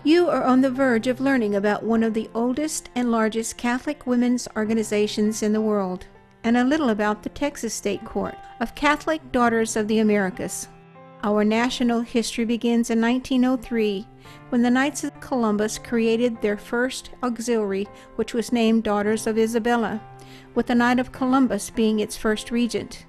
You are on the verge of learning about one of the oldest and largest Catholic women's organizations in the world, and a little about the Texas State Court of Catholic Daughters of the Americas. Our national history begins in 1903, when the Knights of Columbus created their first auxiliary, which was named Daughters of Isabella, with the Knight of Columbus being its first regent.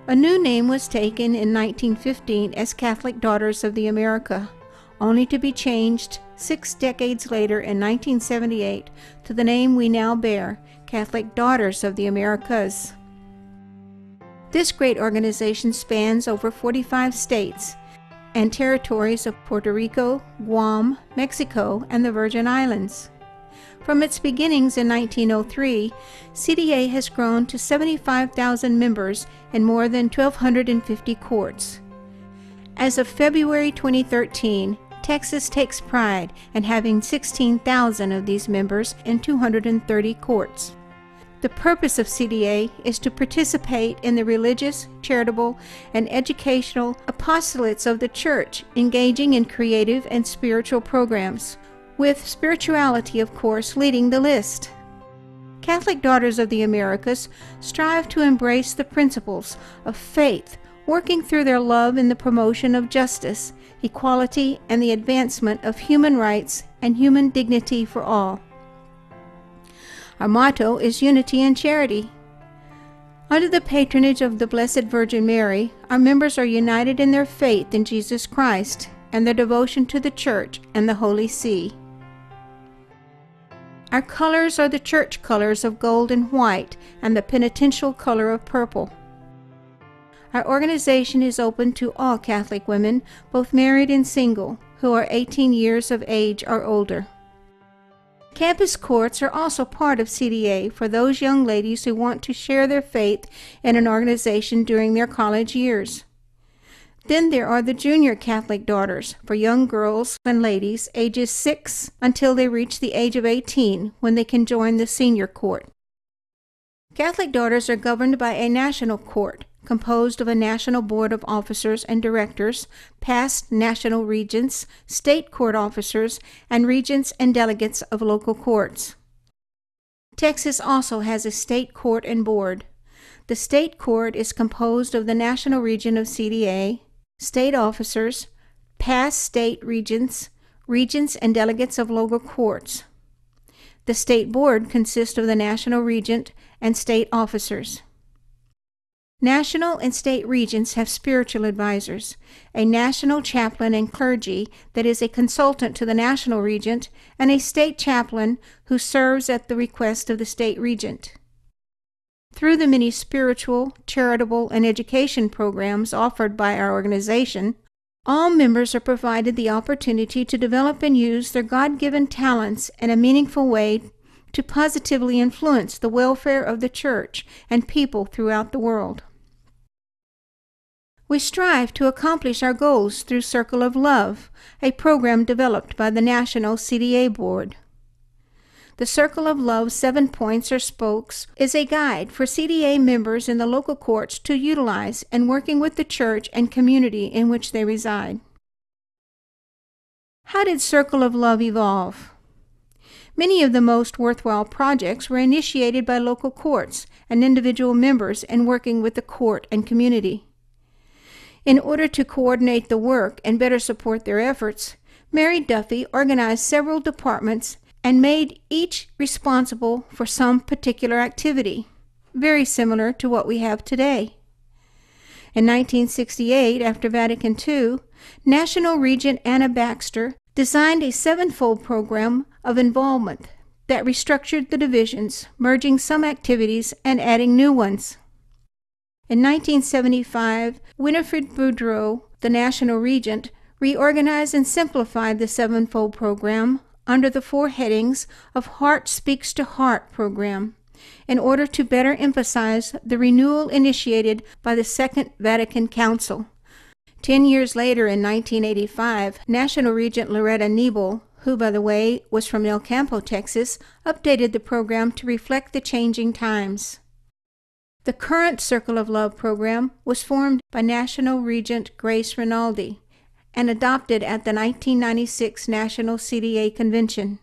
A new name was taken in 1915 as Catholic Daughters of the America, only to be changed 6 decades later in 1978 to the name we now bear, Catholic Daughters of the Americas. This great organization spans over 45 states and territories of Puerto Rico, Guam, Mexico, and the Virgin Islands. From its beginnings in 1903, CDA has grown to 75,000 members in more than 1,250 courts. As of February 2013, Texas takes pride in having 16,000 of these members in 230 courts. The purpose of CDA is to participate in the religious, charitable, and educational apostolates of the Church, engaging in creative and spiritual programs, with spirituality, of course, leading the list. Catholic Daughters of the Americas strive to embrace the principles of faith, working through their love in the promotion of justice, equality, and the advancement of human rights and human dignity for all. Our motto is unity and charity. Under the patronage of the Blessed Virgin Mary, our members are united in their faith in Jesus Christ and their devotion to the Church and the Holy See. Our colors are the church colors of gold and white and the penitential color of purple. Our organization is open to all Catholic women, both married and single, who are 18 years of age or older. Campus courts are also part of CDA for those young ladies who want to share their faith in an organization during their college years. Then there are the Junior Catholic Daughters for young girls and ladies ages 6 until they reach the age of 18, when they can join the Senior Court. Catholic Daughters are governed by a national court, composed of a national board of officers and directors, past national regents, state court officers, and regents and delegates of local courts. Texas also has a state court and board. The state court is composed of the national region of CDA, state officers, past state regents, regents and delegates of local courts. The state board consists of the national regent and state officers. National and state regents have spiritual advisors, a national chaplain and clergy that is a consultant to the national regent, and a state chaplain who serves at the request of the state regent. Through the many spiritual, charitable, and education programs offered by our organization, all members are provided the opportunity to develop and use their God-given talents in a meaningful way to positively influence the welfare of the Church and people throughout the world. We strive to accomplish our goals through Circle of Love, a program developed by the National CDA Board. The Circle of Love 7 Points or Spokes is a guide for CDA members in the local courts to utilize in working with the Church and community in which they reside. How did Circle of Love evolve? Many of the most worthwhile projects were initiated by local courts and individual members in working with the court and community. In order to coordinate the work and better support their efforts, Mary Duffy organized several departments and made each responsible for some particular activity, very similar to what we have today. In 1968, after Vatican II, National Regent Anna Baxter designed a 7-fold program of involvement that restructured the divisions, merging some activities and adding new ones. In 1975, Winifred Boudreau, the National Regent, reorganized and simplified the 7-fold program under the 4 headings of Heart Speaks to Heart program, in order to better emphasize the renewal initiated by the Second Vatican Council. 10 years later, in 1985, National Regent Loretta Niebel, who, by the way, was from El Campo, Texas, updated the program to reflect the changing times. The current Circle of Love program was formed by National Regent Grace Rinaldi and adopted at the 1996 National CDA Convention.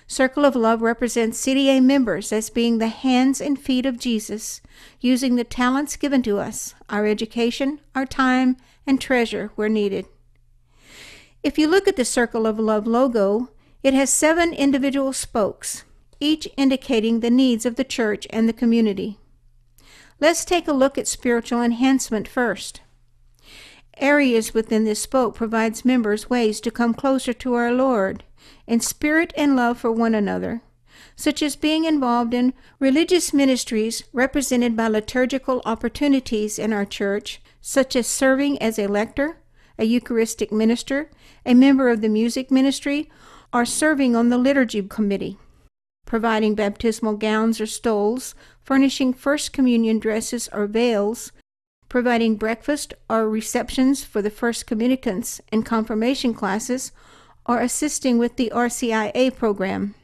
Circle of Love represents CDA members as being the hands and feet of Jesus, using the talents given to us, our education, our time, and treasure where needed. If you look at the Circle of Love logo, it has 7 individual spokes, each indicating the needs of the church and the community. Let's take a look at spiritual enhancement first. Areas within this spoke provides members ways to come closer to our Lord in spirit and love for one another, such as being involved in religious ministries represented by liturgical opportunities in our church, such as serving as a lector, a Eucharistic minister, a member of the music ministry, or serving on the liturgy committee, providing baptismal gowns or stoles, furnishing First Communion dresses or veils, providing breakfast or receptions for the first communicants and confirmation classes, or assisting with the RCIA program.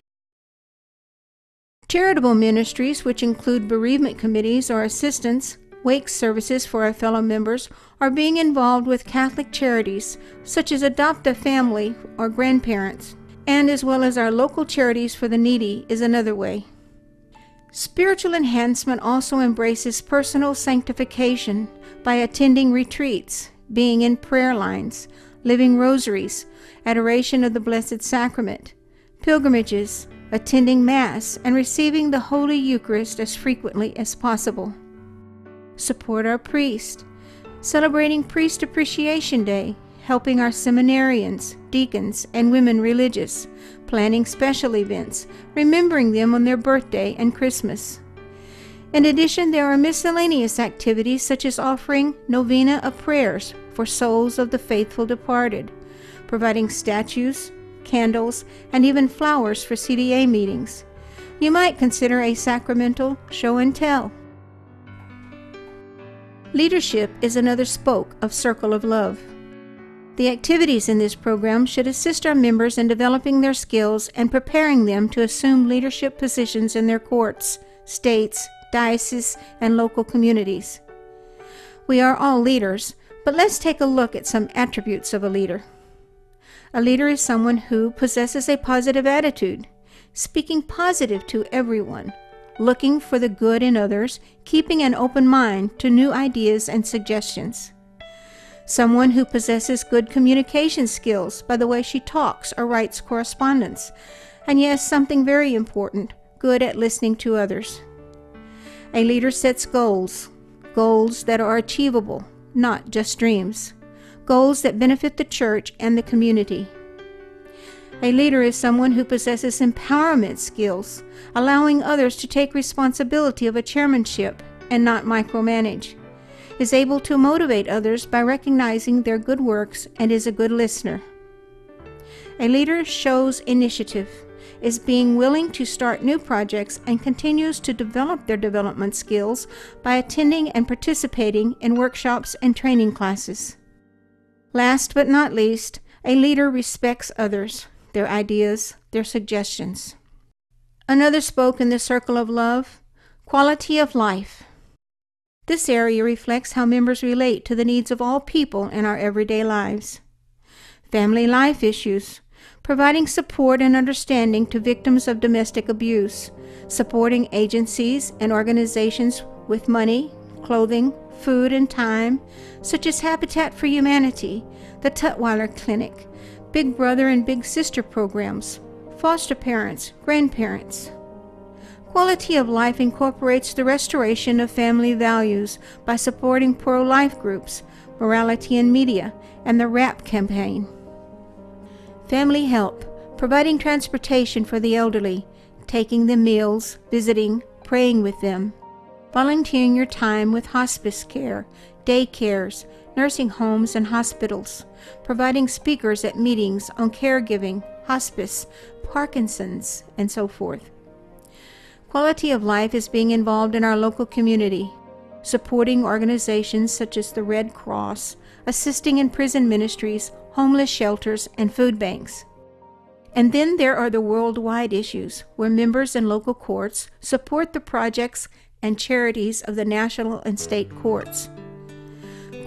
Charitable ministries, which include bereavement committees or assistance, wake services for our fellow members, or being involved with Catholic charities, such as Adopt a Family or grandparents, and as well as our local charities for the needy is another way. Spiritual enhancement also embraces personal sanctification by attending retreats, being in prayer lines, living rosaries, adoration of the Blessed Sacrament, pilgrimages, attending Mass, and receiving the Holy Eucharist as frequently as possible. Support our priest, celebrating Priest Appreciation Day, helping our seminarians, deacons, and women religious, planning special events, remembering them on their birthday and Christmas. In addition, there are miscellaneous activities such as offering novena of prayers for souls of the faithful departed, providing statues, candles, and even flowers for CDA meetings. You might consider a sacramental show and tell. Leadership is another spoke of Circle of Love. The activities in this program should assist our members in developing their skills and preparing them to assume leadership positions in their courts, states, dioceses, and local communities. We are all leaders, but let's take a look at some attributes of a leader. A leader is someone who possesses a positive attitude, speaking positive to everyone, looking for the good in others, keeping an open mind to new ideas and suggestions. Someone who possesses good communication skills by the way she talks or writes correspondence, and yes, something very important, good at listening to others. A leader sets goals that are achievable, not just dreams, goals that benefit the church and the community. A leader is someone who possesses empowerment skills, allowing others to take responsibility of a chairmanship and not micromanage, is able to motivate others by recognizing their good works, and is a good listener. A leader shows initiative, is being willing to start new projects, and continues to develop their development skills by attending and participating in workshops and training classes. Last but not least, a leader respects others, their ideas, their suggestions. Another spoke in the Circle of Love, quality of life. This area reflects how members relate to the needs of all people in our everyday lives. Family life issues, providing support and understanding to victims of domestic abuse, supporting agencies and organizations with money, clothing, food, and time, such as Habitat for Humanity, the Tutwiler Clinic, Big Brother and Big Sister programs, foster parents, grandparents. Quality of life incorporates the restoration of family values by supporting pro-life groups, morality in media, and the WRAP campaign. Family help, providing transportation for the elderly, taking them meals, visiting, praying with them. Volunteering your time with hospice care, day cares, nursing homes, and hospitals. Providing speakers at meetings on caregiving, hospice, Parkinson's, and so forth. Quality of life is being involved in our local community, supporting organizations such as the Red Cross, assisting in prison ministries, homeless shelters, and food banks. And then there are the worldwide issues, where members and local courts support the projects and charities of the national and state courts.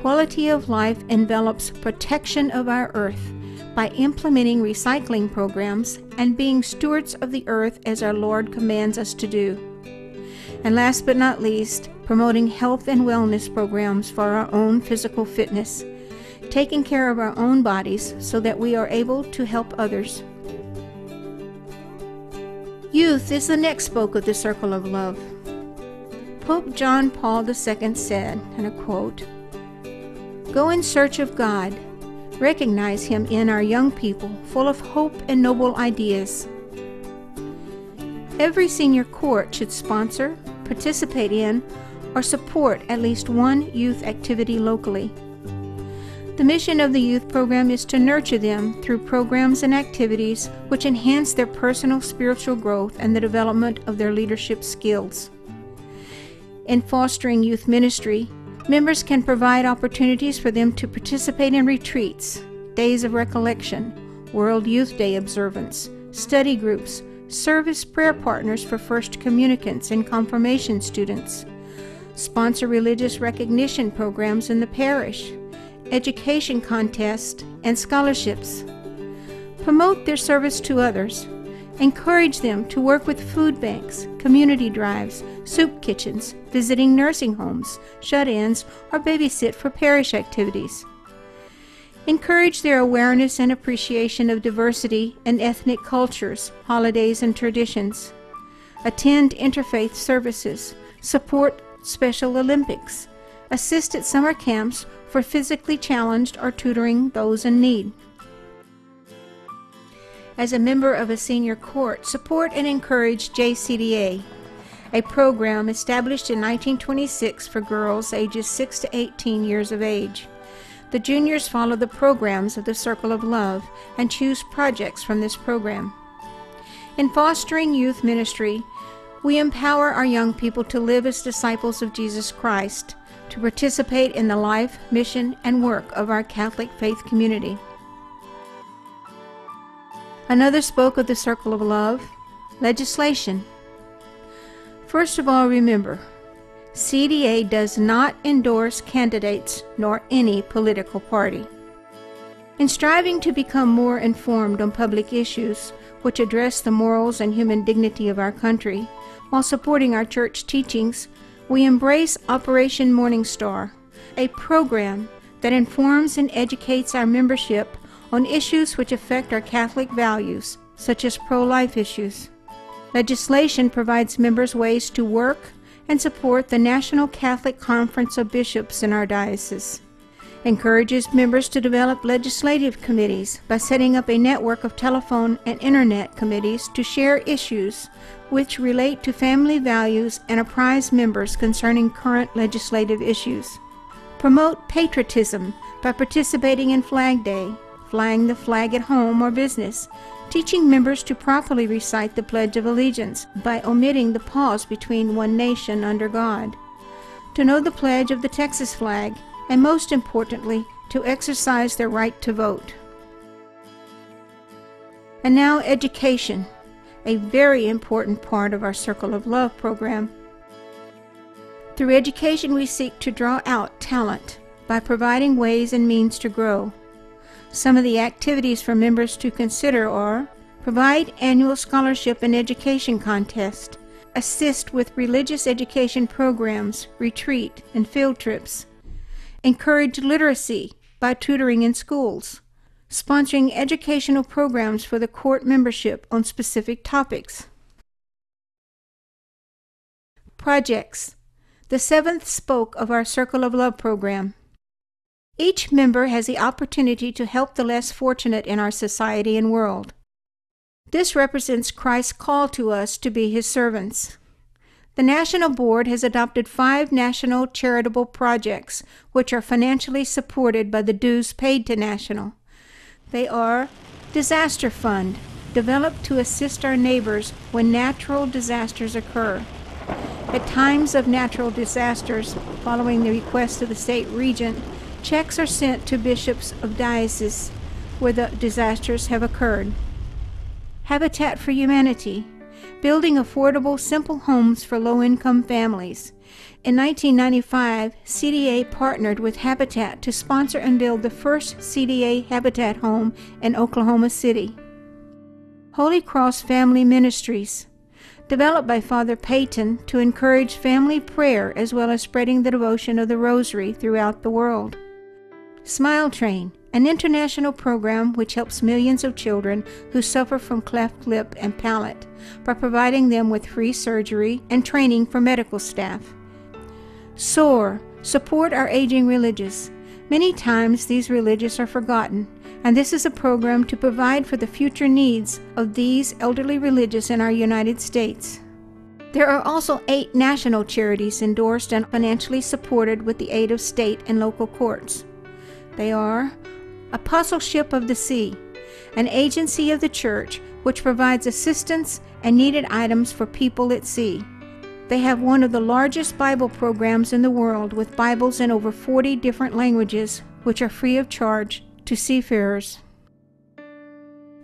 quality of life envelops protection of our earth by implementing recycling programs and being stewards of the earth as our Lord commands us to do. And last but not least, promoting health and wellness programs for our own physical fitness, taking care of our own bodies so that we are able to help others. Youth is the next spoke of the circle of love. Pope John Paul II said, and I quote, "Go in search of God. Recognize Him in our young people, full of hope and noble ideas." Every senior court should sponsor, participate in, or support at least one youth activity locally. The mission of the youth program is to nurture them through programs and activities which enhance their personal spiritual growth and the development of their leadership skills. In fostering youth ministry, members can provide opportunities for them to participate in retreats, days of recollection, World Youth Day observance, study groups, service prayer partners for first communicants and confirmation students, sponsor religious recognition programs in the parish, education contests, and scholarships. Promote their service to others. Encourage them to work with food banks, community drives, soup kitchens, visiting nursing homes, shut-ins, or babysit for parish activities. Encourage their awareness and appreciation of diversity and ethnic cultures, holidays, and traditions. Attend interfaith services. Support Special Olympics. Assist at summer camps for physically challenged or tutoring those in need. As a member of a senior court, support and encourage JCDA, a program established in 1926 for girls ages 6 to 18 years of age. The juniors follow the programs of the Circle of Love and choose projects from this program. In fostering youth ministry, we empower our young people to live as disciples of Jesus Christ, to participate in the life, mission, and work of our Catholic faith community. Another spoke of the Circle of Love, legislation. First of all, remember, CDA does not endorse candidates nor any political party. In striving to become more informed on public issues which address the morals and human dignity of our country, while supporting our church teachings, we embrace Operation Morning Star, a program that informs and educates our membership on issues which affect our Catholic values, such as pro-life issues. Legislation provides members ways to work and support the National Catholic Conference of Bishops in our diocese. Encourages members to develop legislative committees by setting up a network of telephone and internet committees to share issues which relate to family values and apprise members concerning current legislative issues. Promote patriotism by participating in Flag Day, flying the flag at home or business, teaching members to properly recite the Pledge of Allegiance by omitting the pause between one nation under God, to know the pledge of the Texas flag, and most importantly, to exercise their right to vote. And now education, a very important part of our Circle of Love program. Through education we seek to draw out talent by providing ways and means to grow. Some of the activities for members to consider are: provide annual scholarship and education contest, assist with religious education programs, retreat, and field trips, encourage literacy by tutoring in schools, sponsoring educational programs for the court membership on specific topics. Projects, the seventh spoke of our Circle of Love program. Each member has the opportunity to help the less fortunate in our society and world. This represents Christ's call to us to be His servants. The National Board has adopted 5 national charitable projects which are financially supported by the dues paid to National. They are Disaster Fund, developed to assist our neighbors when natural disasters occur. At times of natural disasters, following the request of the state regent, checks are sent to bishops of dioceses where the disasters have occurred. Habitat for Humanity, building affordable, simple homes for low-income families, In 1995, CDA partnered with Habitat to sponsor and build the first CDA Habitat home in Oklahoma City. Holy Cross Family Ministries, developed by Father Peyton to encourage family prayer as well as spreading the devotion of the Rosary throughout the world. Smile Train, an international program which helps millions of children who suffer from cleft lip and palate by providing them with free surgery and training for medical staff. SOAR, support our aging religious. Many times these religious are forgotten, and this is a program to provide for the future needs of these elderly religious in our United States. There are also 8 national charities endorsed and financially supported with the aid of state and local courts. They are Apostleship of the Sea, an agency of the Church which provides assistance and needed items for people at sea. They have one of the largest Bible programs in the world with Bibles in over 40 different languages, which are free of charge to seafarers.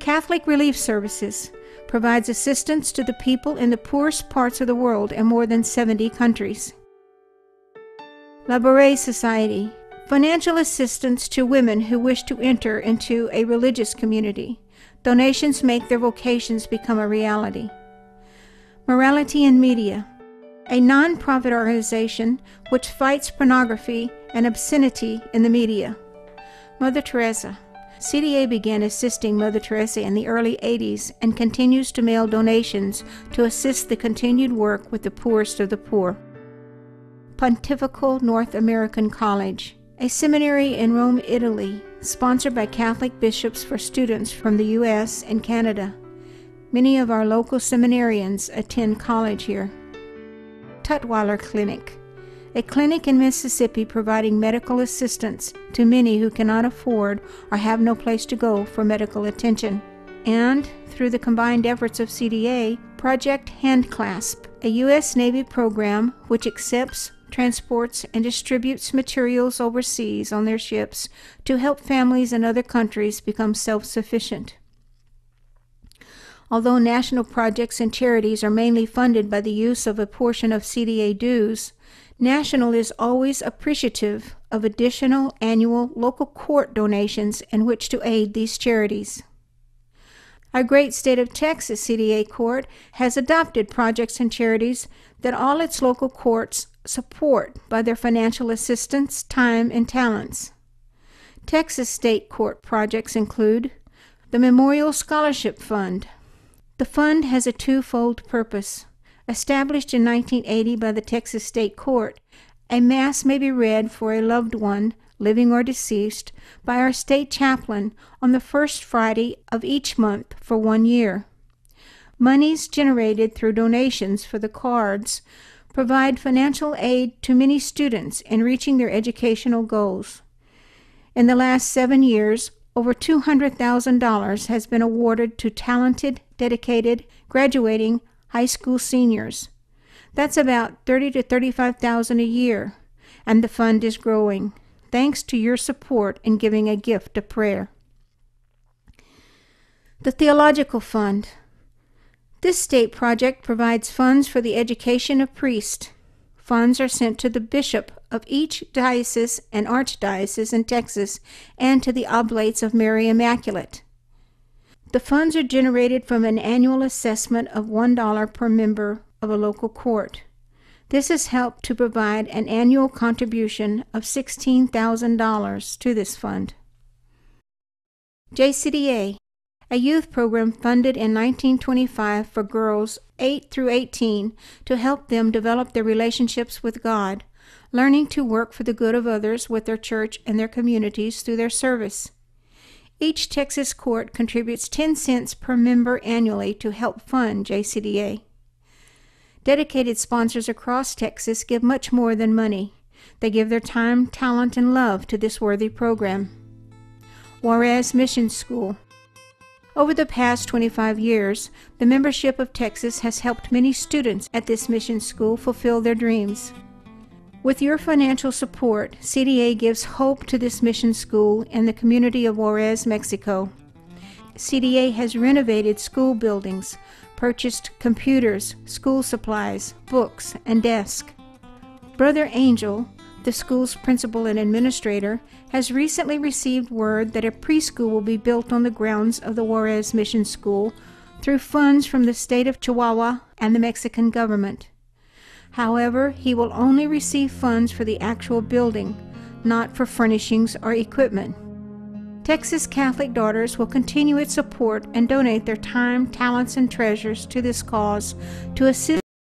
Catholic Relief Services provides assistance to the people in the poorest parts of the world in more than 70 countries. La Beret Society, financial assistance to women who wish to enter into a religious community. Donations make their vocations become a reality. Morality in Media, a non-profit organization which fights pornography and obscenity in the media. Mother Teresa. CDA began assisting Mother Teresa in the early 80s and continues to mail donations to assist the continued work with the poorest of the poor. Pontifical North American College, a seminary in Rome, Italy, sponsored by Catholic bishops for students from the U.S. and Canada. Many of our local seminarians attend college here. Tutwiler Clinic, a clinic in Mississippi providing medical assistance to many who cannot afford or have no place to go for medical attention. And, through the combined efforts of CDA, Project Handclasp, a U.S. Navy program which accepts, transports, and distributes materials overseas on their ships to help families in other countries become self-sufficient. Although national projects and charities are mainly funded by the use of a portion of CDA dues, National is always appreciative of additional annual local court donations in which to aid these charities. Our great state of Texas CDA Court has adopted projects and charities that all its local courts support by their financial assistance, time, and talents. Texas State Court projects include the Memorial Scholarship Fund. The fund has a twofold purpose. Established in 1980 by the Texas State Court, a Mass may be read for a loved one, living or deceased, by our state chaplain on the first Friday of each month for 1 year. Monies generated through donations for the cards provide financial aid to many students in reaching their educational goals. In the last 7 years, over $200,000 has been awarded to talented, dedicated, graduating high school seniors. That's about $30,000 to $35,000 a year, and the fund is growing, thanks to your support in giving a gift of prayer. The Theological Fund. This state project provides funds for the education of priests. Funds are sent to the bishop of each diocese and archdiocese in Texas and to the Oblates of Mary Immaculate. The funds are generated from an annual assessment of $1 per member of a local court. This has helped to provide an annual contribution of $16,000 to this fund. JCDA, a youth program funded in 1925 for girls 8 through 18 to help them develop their relationships with God, learning to work for the good of others with their church and their communities through their service. Each Texas court contributes 10 cents per member annually to help fund JCDA. Dedicated sponsors across Texas give much more than money. They give their time, talent, and love to this worthy program. Juarez Mission School. Over the past 25 years, the membership of Texas has helped many students at this mission school fulfill their dreams. With your financial support, CDA gives hope to this mission school in the community of Juarez, Mexico. CDA has renovated school buildings, purchased computers, school supplies, books, and desks. Brother Angel, the school's principal and administrator, has recently received word that a preschool will be built on the grounds of the Juarez Mission School through funds from the state of Chihuahua and the Mexican government. However, he will only receive funds for the actual building, not for furnishings or equipment. Texas Catholic Daughters will continue its support and donate their time, talents, and treasures to this cause to assist